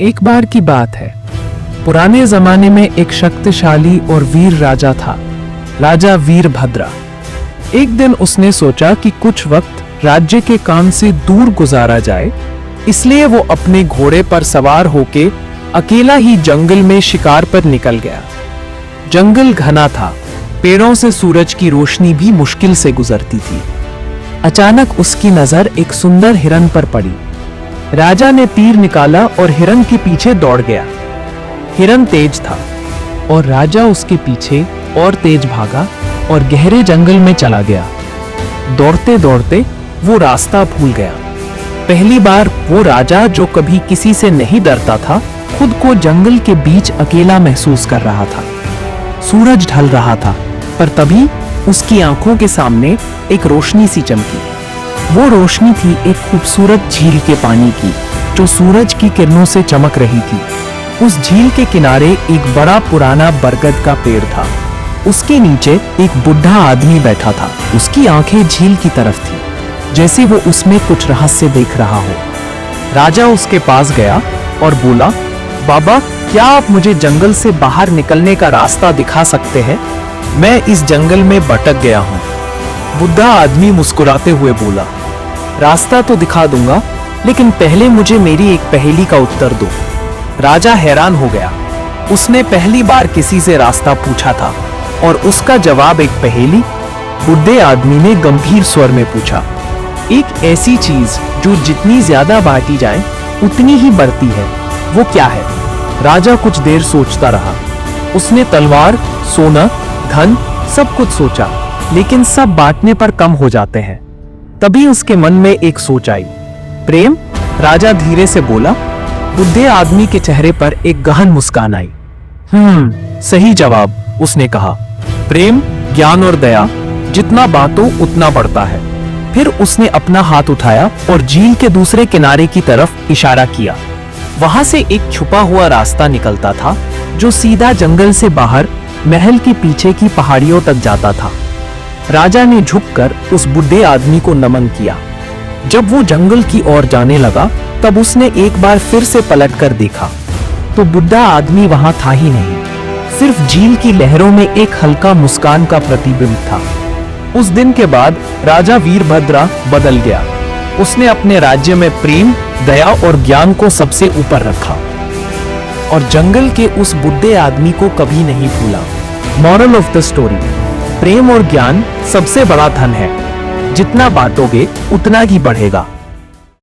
एक बार की बात है। पुराने जमाने में एक शक्तिशाली और वीर राजा था, राजा वीरभद्र। एक दिन उसने सोचा कि कुछ वक्त राज्य के काम से दूर गुजारा जाए, इसलिए वो अपने घोड़े पर सवार होके अकेला ही जंगल में शिकार पर निकल गया। जंगल घना था, पेड़ों से सूरज की रोशनी भी मुश्किल से गुजरती थी। अचानक उसकी नजर एक सुंदर हिरन पर पड़ी। राजा ने तीर निकाला और हिरन के पीछे दौड़ गया। हिरन तेज था और राजा उसके पीछे और तेज भागा और गहरे जंगल में चला गया। दौड़ते दौड़ते वो रास्ता भूल गया। पहली बार वो राजा, जो कभी किसी से नहीं डरता था, खुद को जंगल के बीच अकेला महसूस कर रहा था। सूरज ढल रहा था, पर तभी उसकी आंखों के सामने एक रोशनी सी चमकी। वो रोशनी थी एक खूबसूरत झील के पानी की, जो सूरज की किरणों से चमक रही थी। उस झील के किनारे एक बड़ा पुराना बरगद का पेड़ था। उसके नीचे एक बुढ़ा आदमी बैठा था। उसकी आंखें झील की तरफ थी, जैसे वो उसमें कुछ रहस्य देख रहा हो। राजा उसके पास गया और बोला, बाबा, क्या आप मुझे जंगल से बाहर निकलने का रास्ता दिखा सकते हैं? मैं इस जंगल में भटक गया हूँ। बुढ़ा आदमी मुस्कुराते हुए बोला, रास्ता तो दिखा दूंगा, लेकिन पहले मुझे मेरी एक पहेली का उत्तर दो। राजा हैरान हो गया। उसने पहली बार किसी से रास्ता पूछा था और उसका जवाब एक पहेली। बुढ़े आदमी ने गंभीर स्वर में पूछा, एक ऐसी चीज जो जितनी ज्यादा बांटी जाए उतनी ही बढ़ती है, वो क्या है? राजा कुछ देर सोचता रहा। उसने तलवार, सोना, धन, सब कुछ सोचा, लेकिन सब बांटने पर कम हो जाते हैं। तभी उसके मन में एक सोच आई, प्रेम। राजा धीरे से बोला। बुढ़े आदमी के चेहरे पर एक गहन मुस्कान आई। सही जवाब, उसने कहा। प्रेम, ज्ञान और दया, जितना बांटो उतना बढ़ता है। फिर उसने अपना हाथ उठाया और झील के दूसरे किनारे की तरफ इशारा किया। वहां से एक छुपा हुआ रास्ता निकलता था, जो सीधा जंगल से बाहर महल के पीछे की पहाड़ियों तक जाता था। राजा ने झुककर उस बुढ़े आदमी को नमन किया। जब वो जंगल की ओर जाने लगा, तब उसने एक बार फिर से पलटकर देखा, तो बुढ़ा आदमी वहां था ही नहीं। सिर्फ झील की लहरों में एक हल्का मुस्कान का प्रतिबिंब था। उस दिन के बाद राजा वीरभद्र बदल गया। उसने अपने राज्य में प्रेम, दया और ज्ञान को सबसे ऊपर रखा और जंगल के उस बुढ़े आदमी को कभी नहीं भूला। मॉरल ऑफ द स्टोरी, प्रेम और ज्ञान सबसे बड़ा धन है। जितना बांटोगे उतना ही बढ़ेगा।